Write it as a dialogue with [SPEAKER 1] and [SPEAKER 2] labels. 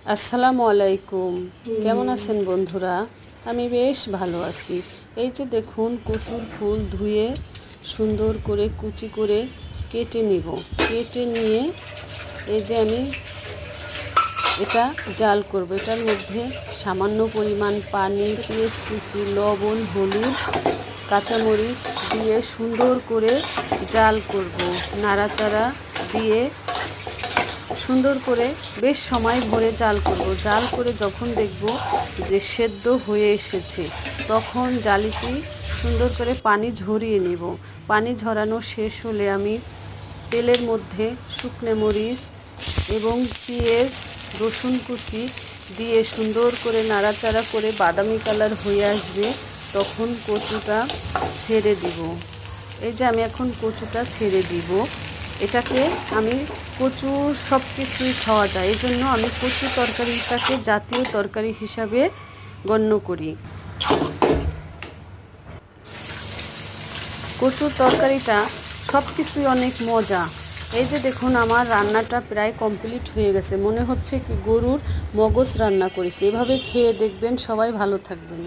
[SPEAKER 1] আসসালামু আলাইকুম। কেমন আছেন বন্ধুরা? আমি বেশ ভালো আছি। এই যে দেখুন, কচুর ফুল ধুয়ে সুন্দর করে কুচি করে কেটে নিব। কেটে নিয়ে এই যে আমি এটা জাল করব। এটার মধ্যে সামান্য পরিমাণ পানি, পেঁয়াজ কুচি, লবণ, হলুদ, কাঁচামরিচ দিয়ে সুন্দর করে জাল করব। নাড়াচাড়া দিয়ে সুন্দর করে বেশ সময় ভরে জাল করব। জাল করে যখন দেখব যে সেদ্ধ হয়ে এসেছে, তখন জালিটি সুন্দর করে পানি ঝরিয়ে নেব। পানি ঝরানো শেষ হলে আমি তেলের মধ্যে শুকনো মরিচ এবং পেঁয়াজ, রসুন কুচি দিয়ে সুন্দর করে নাড়াচাড়া করে বাদামি কালার হয়ে আসবে, তখন কচুটা ছেড়ে দিব। এই যে আমি এখন কচুটা ছেড়ে দিব। এটাকে আমি কচু সব কিছুই খাওয়া যায়, এই জন্য আমি কচু তরকারিটাকে জাতীয় তরকারি হিসাবে গণ্য করি। কচুর তরকারিটা সব কিছুই অনেক মজা। এই যে দেখুন, আমার রান্নাটা প্রায় কমপ্লিট হয়ে গেছে। মনে হচ্ছে কি গরুর মগজ রান্না করেছি। এভাবে খেয়ে দেখবেন, সবাই ভালো থাকবেন।